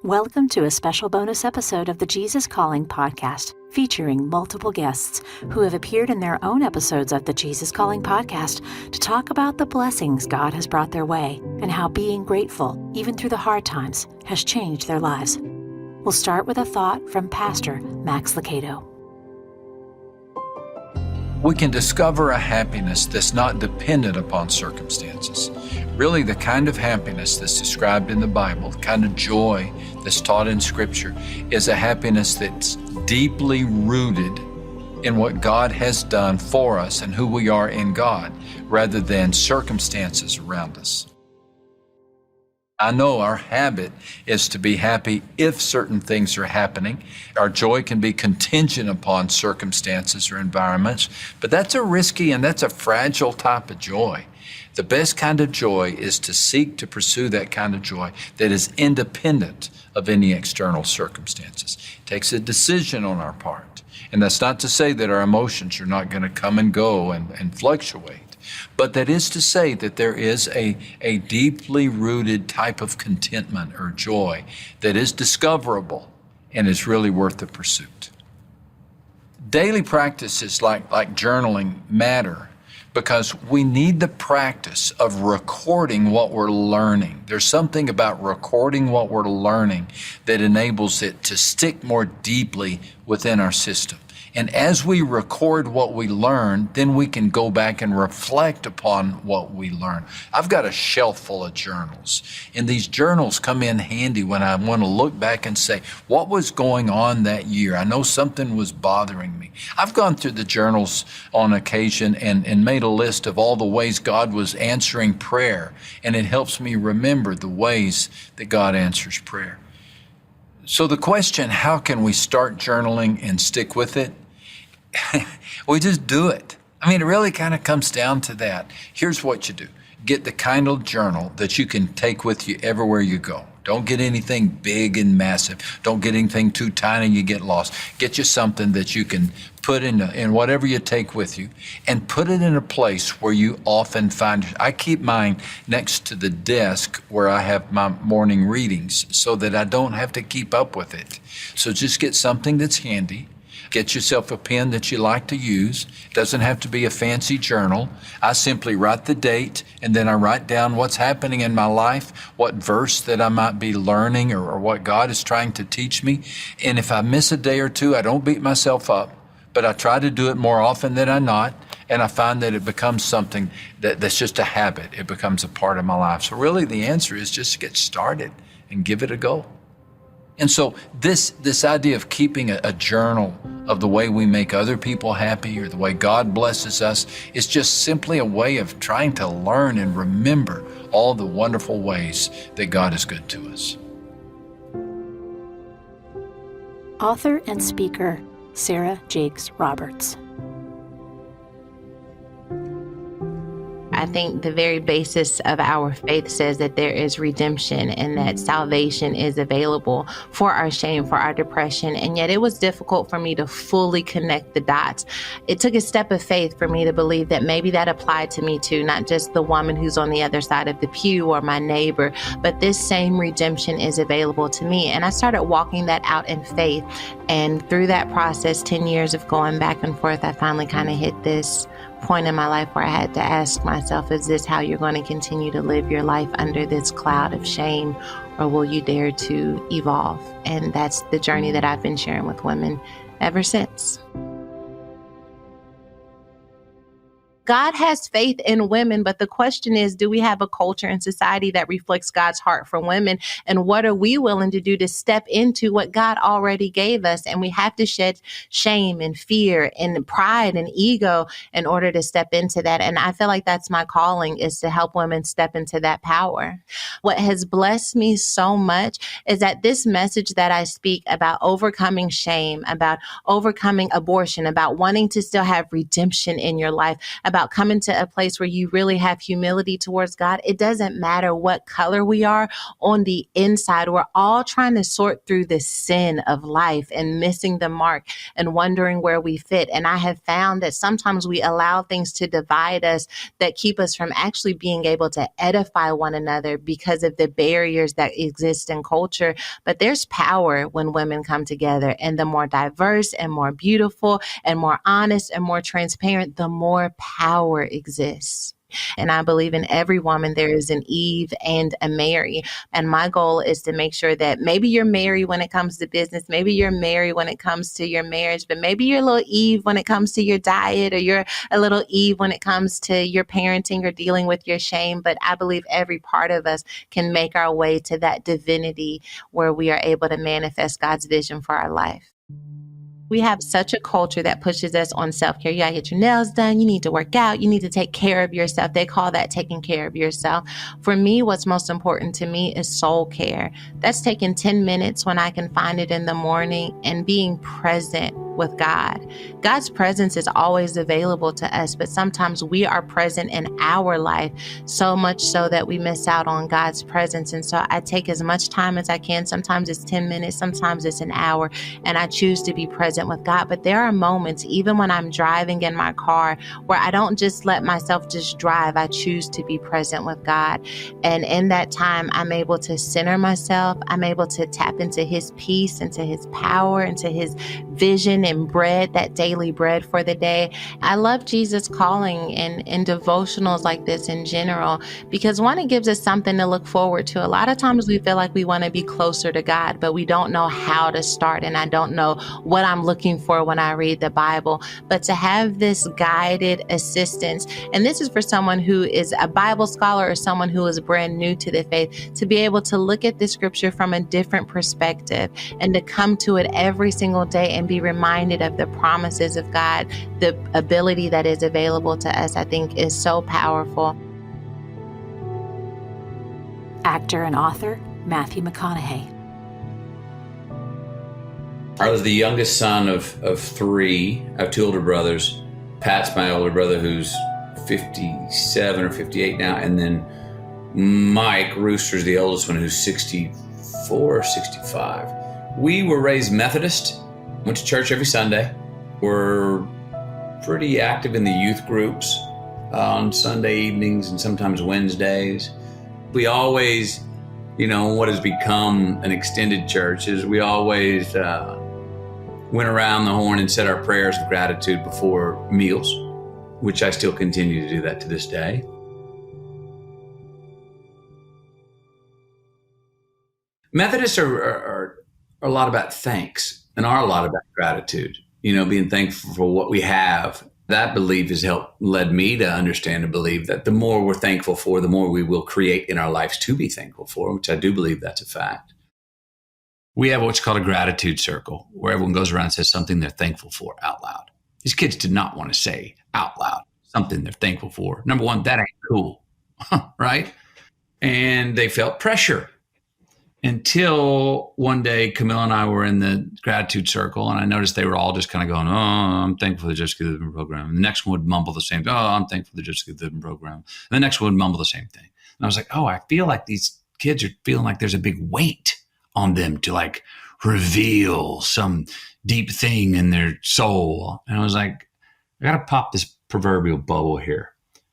Welcome to a special bonus episode of the Jesus Calling podcast, featuring multiple guests who have appeared in their own episodes of the Jesus Calling podcast to talk about the blessings God has brought their way and how being grateful, even through the hard times, has changed their lives. We'll start with a thought from Pastor Max Lucado. We can discover a happiness that's not dependent upon circumstances. Really, the kind of happiness that's described in the Bible, the kind of joy that's taught in Scripture, is a happiness that's deeply rooted in what God has done for us and who we are in God, rather than circumstances around us. I know our habit is to be happy if certain things are happening. Our joy can be contingent upon circumstances or environments, but that's a risky and that's a fragile type of joy. The best kind of joy is to seek to pursue that kind of joy that is independent of any external circumstances. It takes a decision on our part. And that's not to say that our emotions are not going to come and go and fluctuate. But that is to say that there is a deeply rooted type of contentment or joy that is discoverable and is really worth the pursuit. Daily practices like journaling matter because we need the practice of recording what we're learning. There's something about recording what we're learning that enables it to stick more deeply within our system. And as we record what we learn, then we can go back and reflect upon what we learn. I've got a shelf full of journals, and these journals come in handy when I want to look back and say, what was going on that year? I know something was bothering me. I've gone through the journals on occasion and made a list of all the ways God was answering prayer, and it helps me remember the ways that God answers prayer. So the question, how can we start journaling and stick with it? We just do it. I mean, it really kind of comes down to that. Here's what you do. Get the kind of journal that you can take with you everywhere you go. Don't get anything big and massive. Don't get anything too tiny you get lost. Get you something that you can put in whatever you take with you, and put it in a place where you often find. I keep mine next to the desk where I have my morning readings so that I don't have to keep up with it. So just get something that's handy. Get yourself a pen that you like to use. It doesn't have to be a fancy journal. I simply write the date, and then I write down what's happening in my life, what verse that I might be learning or what God is trying to teach me. And if I miss a day or two, I don't beat myself up, but I try to do it more often than I not. And I find that it becomes something that's just a habit. It becomes a part of my life. So really the answer is just to get started and give it a go. And so this idea of keeping a journal of the way we make other people happy or the way God blesses us is just simply a way of trying to learn and remember all the wonderful ways that God is good to us. Author and speaker Sarah Jakes Roberts. I think the very basis of our faith says that there is redemption and that salvation is available for our shame, for our depression. And yet it was difficult for me to fully connect the dots. It took a step of faith for me to believe that maybe that applied to me too, not just the woman who's on the other side of the pew or my neighbor, but this same redemption is available to me. And I started walking that out in faith. And through that process, 10 years of going back and forth, I finally kind of hit this point in my life where I had to ask myself, is this how you're going to continue to live your life under this cloud of shame, or will you dare to evolve? And that's the journey that I've been sharing with women ever since. God has faith in women, but the question is, do we have a culture and society that reflects God's heart for women? And what are we willing to do to step into what God already gave us? And we have to shed shame and fear and pride and ego in order to step into that. And I feel like that's my calling, is to help women step into that power. What has blessed me so much is that this message that I speak about overcoming shame, about overcoming abortion, about wanting to still have redemption in your life, about about coming to a place where you really have humility towards God. It doesn't matter what color we are on the inside. We're all trying to sort through the sin of life and missing the mark and wondering where we fit. And I have found that sometimes we allow things to divide us that keep us from actually being able to edify one another because of the barriers that exist in culture. But there's power when women come together, and the more diverse and more beautiful and more honest and more transparent, the more power exists. And I believe in every woman, there is an Eve and a Mary. And my goal is to make sure that maybe you're Mary when it comes to business, maybe you're Mary when it comes to your marriage, but maybe you're a little Eve when it comes to your diet, or you're a little Eve when it comes to your parenting or dealing with your shame. But I believe every part of us can make our way to that divinity where we are able to manifest God's vision for our life. We have such a culture that pushes us on self-care. You gotta get your nails done. You need to work out. You need to take care of yourself. They call that taking care of yourself. For me, what's most important to me is soul care. That's taking 10 minutes when I can find it in the morning and being present with God. God's presence is always available to us, but sometimes we are present in our life so much so that we miss out on God's presence. And so I take as much time as I can. Sometimes it's 10 minutes, sometimes it's an hour, and I choose to be present with God. But there are moments, even when I'm driving in my car, where I don't just let myself just drive. I choose to be present with God. And in that time, I'm able to center myself. I'm able to tap into His peace, into His power, into His vision and bread, that daily bread for the day. I love Jesus Calling and devotionals like this in general, because one, it gives us something to look forward to. A lot of times we feel like we want to be closer to God, but we don't know how to start. And I don't know what I'm looking for when I read the Bible. But to have this guided assistance, and this is for someone who is a Bible scholar or someone who is brand new to the faith, to be able to look at the scripture from a different perspective and to come to it every single day and be reminded of the promises of God, the ability that is available to us, I think is so powerful. Actor and author Matthew McConaughey. I was the youngest son of three. I have two older brothers. Pat's my older brother, who's 57 or 58 now. And then Mike Rooster's the oldest one, who's 64 or 65. We were raised Methodist, went to church every Sunday. We're pretty active in the youth groups on Sunday evenings and sometimes Wednesdays. We always, what has become an extended church is we always went around the horn and said our prayers of gratitude before meals, which I still continue to do that to this day. Methodists are a lot about thanks and are a lot about gratitude, being thankful for what we have. That belief has led me to understand and believe that the more we're thankful for, the more we will create in our lives to be thankful for, which I do believe that's a fact. We have what's called a gratitude circle, where everyone goes around and says something they're thankful for out loud. These kids did not want to say out loud something they're thankful for. Number one, that ain't cool, right? And they felt pressure. Until one day, Camille and I were in the gratitude circle, and I noticed they were all just kind of going, "Oh, I'm thankful for the Just Good Living program." And the next one would mumble the same thing. "Oh, I'm thankful for the Just Good Living program." And the next one would mumble the same thing. And I was like, "Oh, I feel like these kids are feeling like there's a big weight on them to reveal some deep thing in their soul." And I was like, "I got to pop this proverbial bubble here."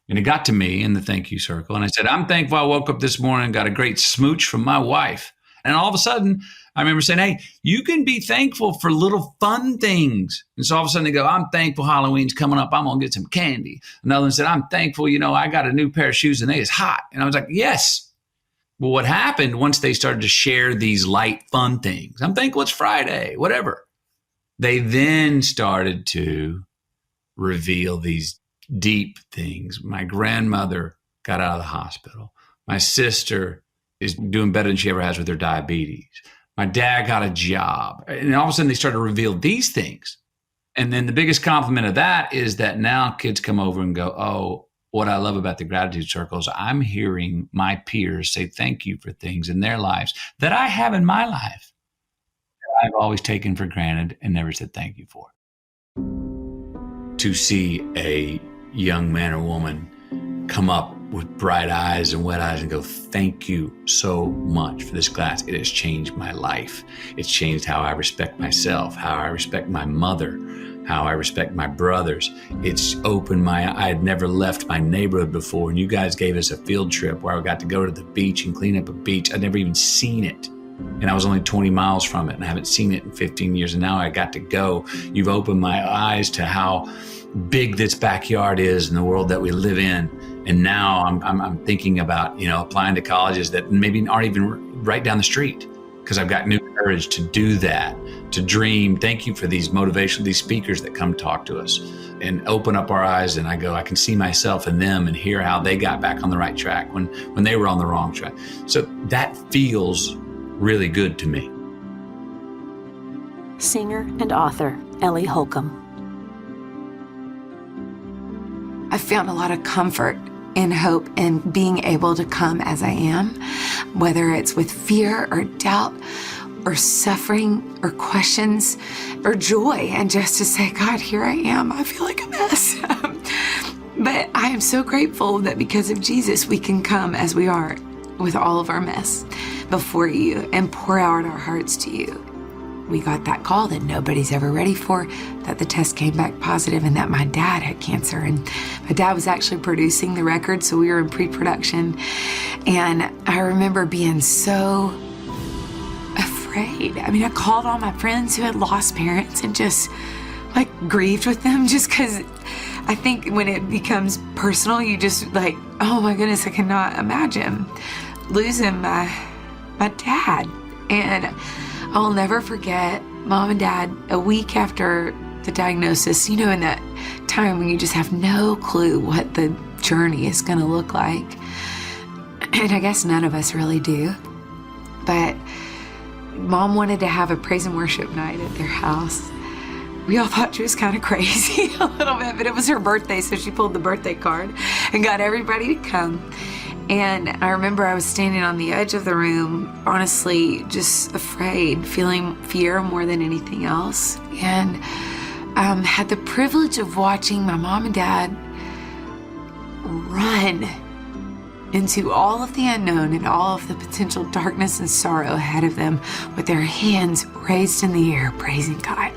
And it got to me in the thank you circle, and I said, "I'm thankful I woke up this morning and got a great smooch from my wife." And all of a sudden, I remember saying, "Hey, you can be thankful for little fun things." And so all of a sudden they go, "I'm thankful Halloween's coming up. I'm going to get some candy." Another one said, "I'm thankful, I got a new pair of shoes and it's hot." And I was like, yes. Well, what happened once they started to share these light, fun things? I'm thankful it's Friday, whatever. They then started to reveal these deep things. My grandmother got out of the hospital. My sister is doing better than she ever has with her diabetes. My dad got a job. And all of a sudden they started to reveal these things. And then the biggest compliment of that is that now kids come over and go, "Oh, what I love about the gratitude circles, I'm hearing my peers say thank you for things in their lives that I have in my life that I've always taken for granted and never said thank you for." To see a young man or woman come up with bright eyes and wet eyes and go, thank you so much for this class. It has changed my life. It's changed how I respect myself, how I respect my mother, how I respect my brothers. It's opened I had never left my neighborhood before. And you guys gave us a field trip where I got to go to the beach and clean up a beach. I'd never even seen it. And I was only 20 miles from it and I haven't seen it in 15 years. And now I got to go. You've opened my eyes to how big this backyard is in the world that we live in. And now I'm thinking about, applying to colleges that maybe aren't even right down the street, because I've got new courage to do that, to dream. Thank you for these speakers that come talk to us and open up our eyes. And I can see myself in them and hear how they got back on the right track when they were on the wrong track. So that feels really good to me. Singer and author Ellie Holcomb. I found a lot of comfort and hope in being able to come as I am, whether it's with fear or doubt or suffering or questions or joy, and just to say, God, here I am. I feel like a mess. But I am so grateful that because of Jesus, we can come as we are with all of our mess before you and pour out our hearts to you. We got that call that nobody's ever ready for, that the test came back positive, and that my dad had cancer. And my dad was actually producing the record, so we were in pre-production. And I remember being so afraid. I called all my friends who had lost parents and just grieved with them, just because I think when it becomes personal, you just oh my goodness, I cannot imagine losing my dad. And I'll never forget Mom and Dad a week after the diagnosis, in that time when you just have no clue what the journey is going to look like. And I guess none of us really do. But Mom wanted to have a praise and worship night at their house. We all thought she was kind of crazy a little bit, but it was her birthday, so she pulled the birthday card and got everybody to come. And I remember I was standing on the edge of the room, honestly, just afraid, feeling fear more than anything else. And had the privilege of watching my mom and dad run into all of the unknown and all of the potential darkness and sorrow ahead of them with their hands raised in the air, praising God.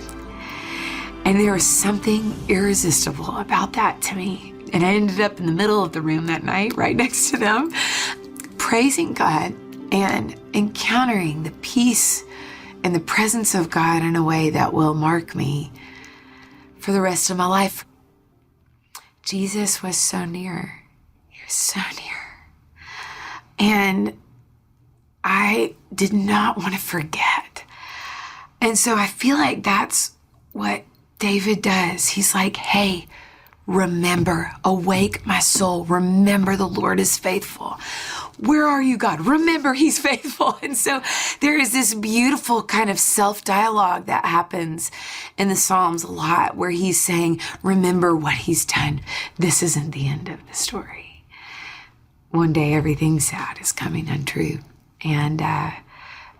And there was something irresistible about that to me. And I ended up in the middle of the room that night, right next to them, praising God and encountering the peace and the presence of God in a way that will mark me for the rest of my life. Jesus was so near. He was so near. And I did not want to forget. And so I feel like that's what David does. He's like, hey, remember, awake my soul. Remember the Lord is faithful. Where are you, God? Remember he's faithful. And so there is this beautiful kind of self-dialogue that happens in the Psalms a lot where he's saying, remember what he's done. This isn't the end of the story. One day everything sad is coming untrue. And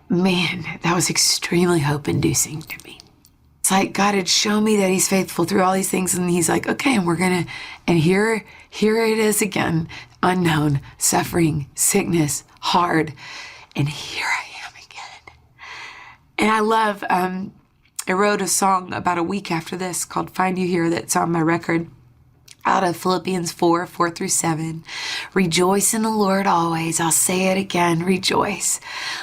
man, that was extremely hope-inducing to me. It's like God had shown me that he's faithful through all these things. And he's like, okay, and here it is again, unknown, suffering, sickness, hard. And here I am again. And I love, I wrote a song about a week after this called Find You Here that's on my record out of Philippians 4:4-7. Rejoice in the Lord always. I'll say it again, rejoice.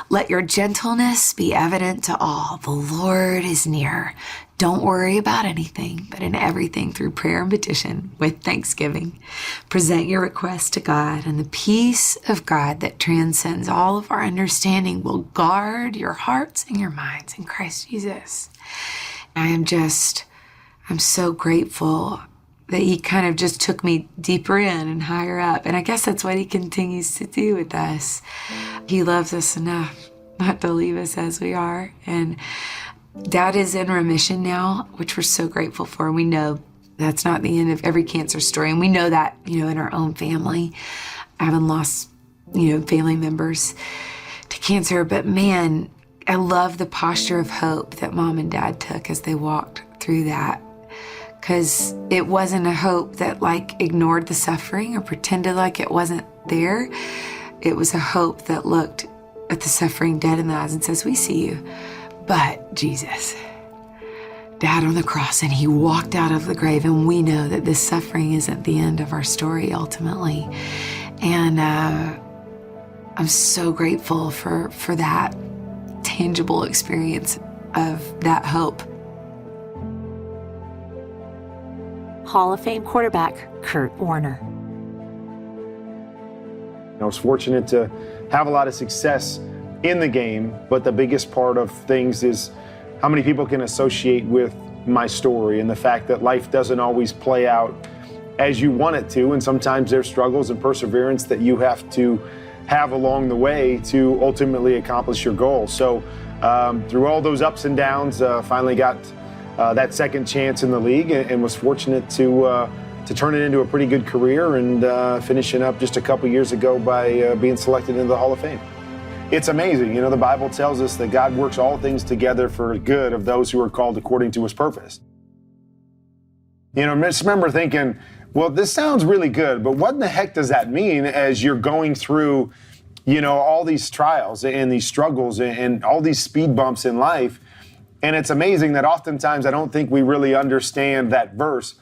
Let your gentleness be evident to all. The Lord is near. Don't worry about anything, but in everything through prayer and petition with thanksgiving. Present your requests to God, and the peace of God that transcends all of our understanding will guard your hearts and your minds in Christ Jesus. I'm so grateful that he kind of just took me deeper in and higher up. And I guess that's what he continues to do with us. He loves us enough not to leave us as we are. And Dad is in remission now, which we're so grateful for. We know that's not the end of every cancer story. And we know that, in our own family, having lost, family members to cancer. But man, I love the posture of hope that Mom and Dad took as they walked through that. because it wasn't a hope that like ignored the suffering or pretended like it wasn't there. It was a hope that looked at the suffering dead in the eyes and says, we see you, but Jesus died on the cross and he walked out of the grave, and we know that this suffering isn't the end of our story ultimately. And I'm so grateful for that tangible experience of that hope. Hall of Fame quarterback Kurt Warner. I was fortunate to have a lot of success in the game, but the biggest part of things is how many people can associate with my story and the fact that life doesn't always play out as you want it to, and sometimes there's struggles and perseverance that you have to have along the way to ultimately accomplish your goal. So through all those ups and downs, finally got that second chance in the league and was fortunate to turn it into a pretty good career and finishing up just a couple years ago by being selected into the Hall of Fame. It's amazing. You know, the Bible tells us that God works all things together for good of those who are called according to his purpose. You know, I just remember thinking, well, this sounds really good, but what in the heck does that mean as you're going through, you know, all these trials and these struggles and all these speed bumps in life? And it's amazing that oftentimes I don't think we really understand that verse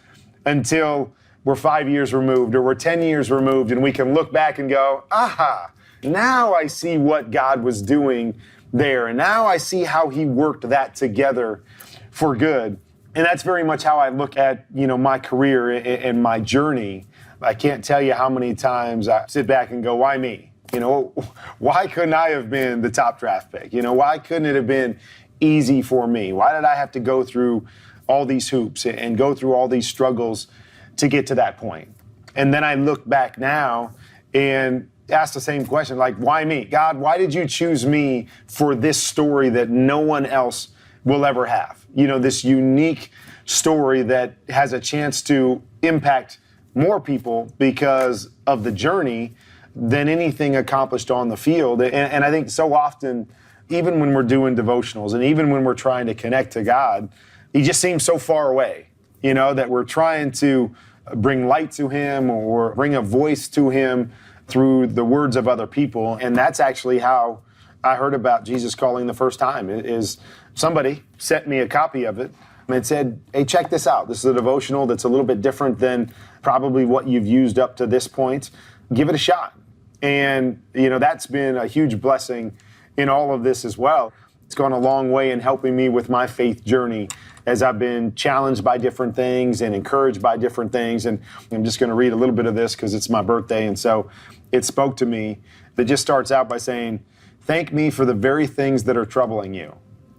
until we're 5 years removed or we're 10 years removed, and we can look back and go, aha, now I see what God was doing there. And now I see how he worked that together for good. And that's very much how I look at, you know, my career and my journey. I can't tell you how many times I sit back and go, why me? You know, why couldn't I have been the top draft pick? You know, why couldn't it have been easy for me? Why did I have to go through all these hoops and go through all these struggles to get to that point? And then I look back now and ask the same question, like, why me? God, why did you choose me for this story that no one else will ever have? You know, this unique story that has a chance to impact more people because of the journey than anything accomplished on the field. And I think so often, even when we're doing devotionals and even when we're trying to connect to God, he just seems so far away, you know, that we're trying to bring light to him or bring a voice to him through the words of other people. And that's actually how I heard about Jesus Calling the first time. Is somebody sent me a copy of it and said, hey, check this out. This is a devotional that's a little bit different than probably what you've used up to this point. Give it a shot. And, you know, that's been a huge blessing in all of this as well. It's gone a long way in helping me with my faith journey as I've been challenged by different things and encouraged by different things. And I'm just going to read a little bit of this because it's my birthday. And so it spoke to me. That just starts out by saying, thank me for the very things that are troubling you.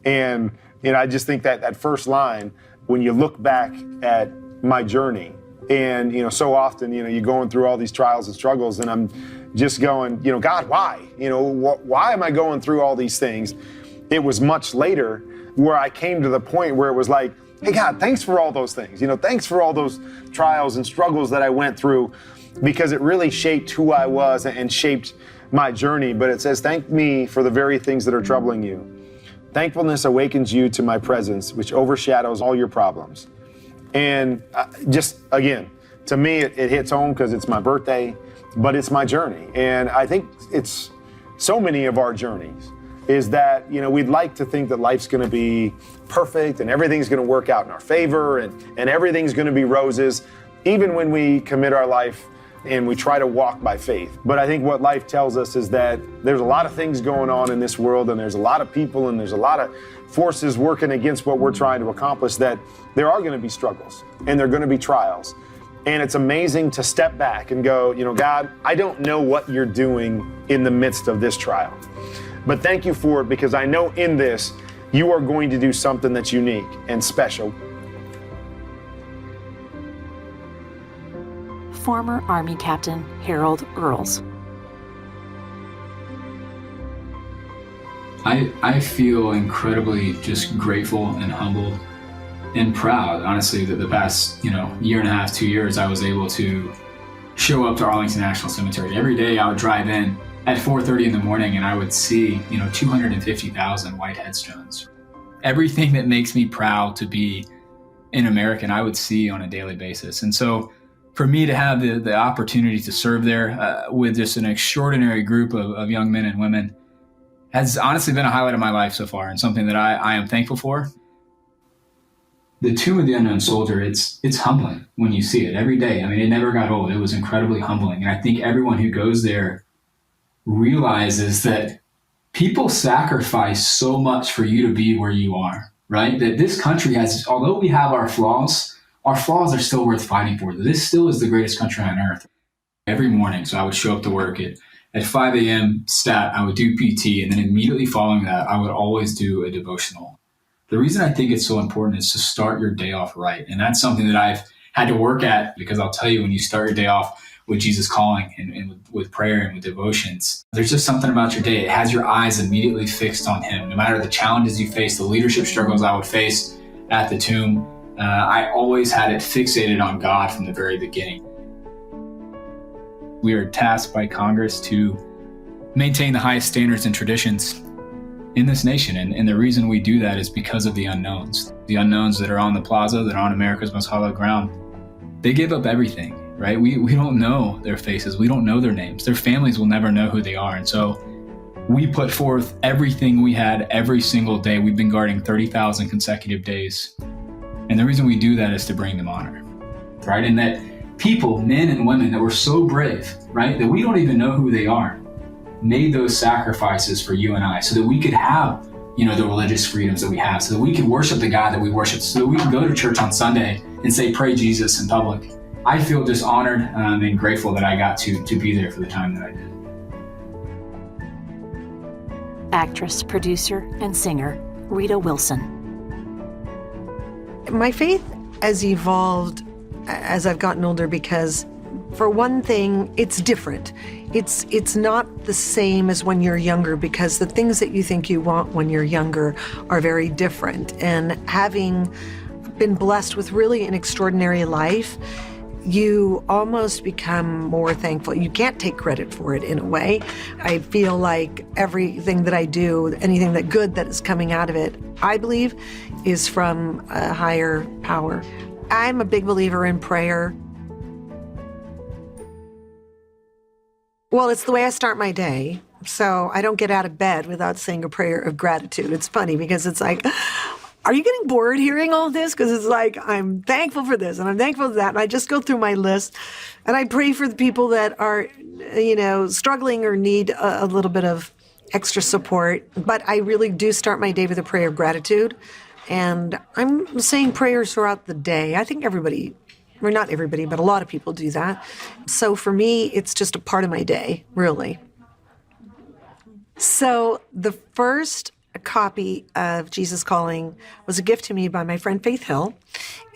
And, you know, I just think that that first line, when you look back at my journey, and, you know, so often, you know, you're going through all these trials and struggles, and I'm just going, you know, God, why? You know, why am I going through all these things? It was much later where I came to the point where it was like, hey, God, thanks for all those things. You know, thanks for all those trials and struggles that I went through, because it really shaped who I was and shaped my journey. But it says, thank me for the very things that are troubling you. Thankfulness awakens you to my presence, which overshadows all your problems. And just, again, to me, it hits home because it's my birthday, but it's my journey. And I think it's so many of our journeys is that, you know, we'd like to think that life's going to be perfect and everything's going to work out in our favor and everything's going to be roses, even when we commit our life and we try to walk by faith. But I think what life tells us is that there's a lot of things going on in this world, and there's a lot of people, and there's a lot of forces working against what we're trying to accomplish, that there are going to be struggles and there are going to be trials. And it's amazing to step back and go, you know, God, I don't know what you're doing in the midst of this trial, but thank you for it, because I know in this you are going to do something that's unique and special. Former Army Captain Harold Earls. I feel incredibly just grateful and humbled and proud, honestly, that the past, year and a half, 2 years, I was able to show up to Arlington National Cemetery. Every day I would drive in at 4:30 in the morning and I would see, 250,000 white headstones. Everything that makes me proud to be in America and I would see on a daily basis. And so for me to have the opportunity to serve there with just an extraordinary group of young men and women has honestly been a highlight of my life so far, and something that I am thankful for. The Tomb of the Unknown Soldier, it's humbling when you see it every day. I mean, it never got old. It was incredibly humbling. And I think everyone who goes there realizes that people sacrifice so much for you to be where you are, right? That this country has, although we have our flaws are still worth fighting for. This still is the greatest country on earth. Every morning, so I would show up to work at 5 a.m. stat, I would do PT, and then immediately following that, I would always do a devotional. The reason I think it's so important is to start your day off right. And that's something that I've had to work at, because I'll tell you, when you start your day off with Jesus calling and with prayer and with devotions, there's just something about your day. It has your eyes immediately fixed on him. No matter the challenges you face, the leadership struggles I would face at the tomb, I always had it fixated on God from the very beginning. We are tasked by Congress to maintain the highest standards and traditions in this nation. And the reason we do that is because of the unknowns. The unknowns that are on the plaza, that are on America's most hallowed ground. They give up everything, right? We don't know their faces. We don't know their names. Their families will never know who they are. And so we put forth everything we had every single day. We've been guarding 30,000 consecutive days. And the reason we do that is to bring them honor, right? And that people, men and women that were so brave, right, that we don't even know who they are, made those sacrifices for you and I, so that we could have, the religious freedoms that we have, so that we could worship the God that we worship, so that we can go to church on Sunday and say, pray Jesus in public. I feel just honored and grateful that I got to be there for the time that I did. Actress, producer, and singer Rita Wilson. My faith has evolved as I've gotten older because, for one thing, it's different. It's not the same as when you're younger, because the things that you think you want when you're younger are very different. And having been blessed with really an extraordinary life, you almost become more thankful. You can't take credit for it in a way. I feel like everything that I do, anything that good that is coming out of it, I believe is from a higher power. I'm a big believer in prayer. Well, it's the way I start my day. So I don't get out of bed without saying a prayer of gratitude. It's funny because it's like, are you getting bored hearing all this? Because it's like, I'm thankful for this and I'm thankful for that. And I just go through my list and I pray for the people that are, struggling or need a little bit of extra support. But I really do start my day with a prayer of gratitude. And I'm saying prayers throughout the day. I think everybody, or not everybody, but a lot of people do that. So for me, it's just a part of my day, really. So the first copy of Jesus Calling was a gift to me by my friend Faith Hill,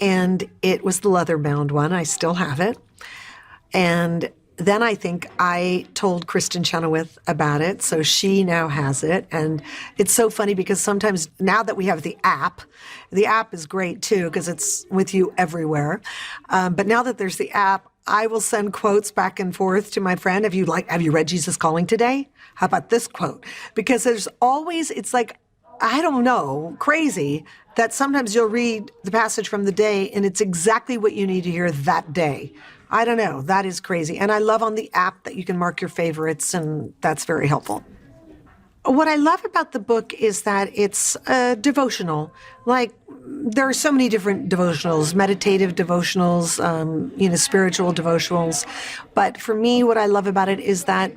and it was the leather-bound one. I still have it. And then I think I told Kristen Chenoweth about it, so she now has it. And it's so funny because sometimes now that we have the app is great too because it's with you everywhere. But now that there's the app, I will send quotes back and forth to my friend. Have you read Jesus Calling today? How about this quote? Because there's always, it's like, I don't know, crazy that sometimes you'll read the passage from the day and it's exactly what you need to hear that day. I don't know. That is crazy. And I love on the app that you can mark your favorites, and that's very helpful. What I love about the book is that it's a devotional. Like, there are so many different devotionals, meditative devotionals, spiritual devotionals. But for me, what I love about it is that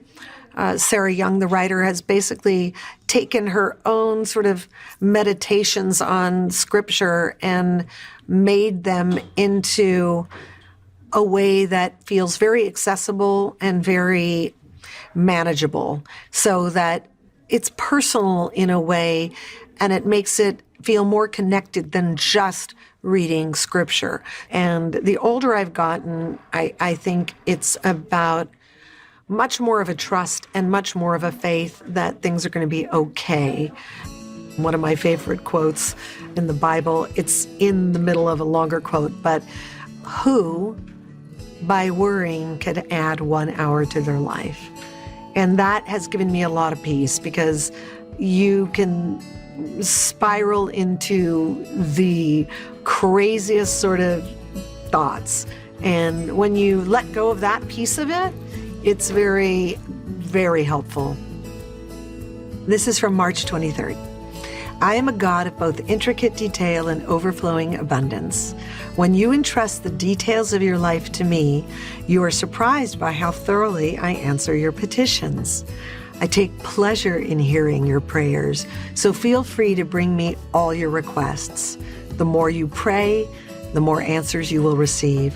Sarah Young, the writer, has basically taken her own sort of meditations on Scripture and made them into a way that feels very accessible and very manageable, so that it's personal in a way, and it makes it feel more connected than just reading Scripture. And the older I've gotten, I think it's about much more of a trust and much more of a faith that things are going to be okay. One of my favorite quotes in the Bible, it's in the middle of a longer quote, but who by worrying could add 1 hour to their life? And that has given me a lot of peace, because you can spiral into the craziest sort of thoughts. And when you let go of that piece of it, it's very, very helpful. This is from March 23rd. I am a God of both intricate detail and overflowing abundance. When you entrust the details of your life to me, you are surprised by how thoroughly I answer your petitions. I take pleasure in hearing your prayers, so feel free to bring me all your requests. The more you pray, the more answers you will receive.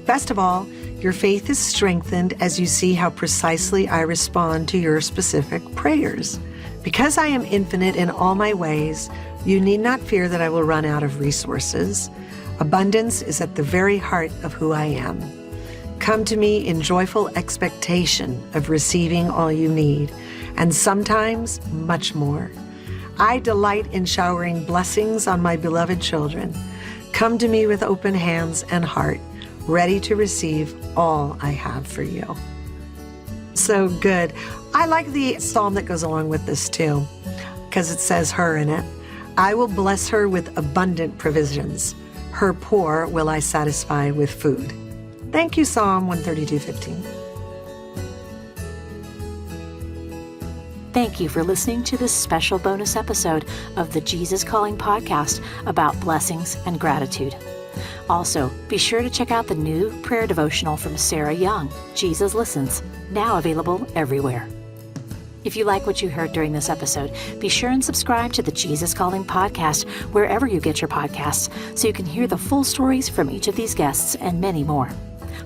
Best of all, your faith is strengthened as you see how precisely I respond to your specific prayers. Because I am infinite in all my ways, you need not fear that I will run out of resources. Abundance is at the very heart of who I am. Come to me in joyful expectation of receiving all you need, and sometimes much more. I delight in showering blessings on my beloved children. Come to me with open hands and heart, ready to receive all I have for you. So good. I like the psalm that goes along with this too, because it says her in it. I will bless her with abundant provisions. Her poor will I satisfy with food. Thank you, Psalm 132:15. Thank you for listening to this special bonus episode of the Jesus Calling podcast about blessings and gratitude. Also, be sure to check out the new prayer devotional from Sarah Young, Jesus Listens, now available everywhere. If you like what you heard during this episode, be sure and subscribe to the Jesus Calling podcast wherever you get your podcasts so you can hear the full stories from each of these guests and many more.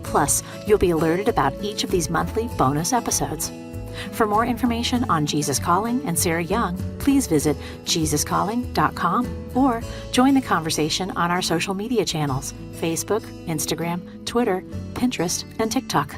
Plus, you'll be alerted about each of these monthly bonus episodes. For more information on Jesus Calling and Sarah Young, please visit jesuscalling.com or join the conversation on our social media channels, Facebook, Instagram, Twitter, Pinterest, and TikTok.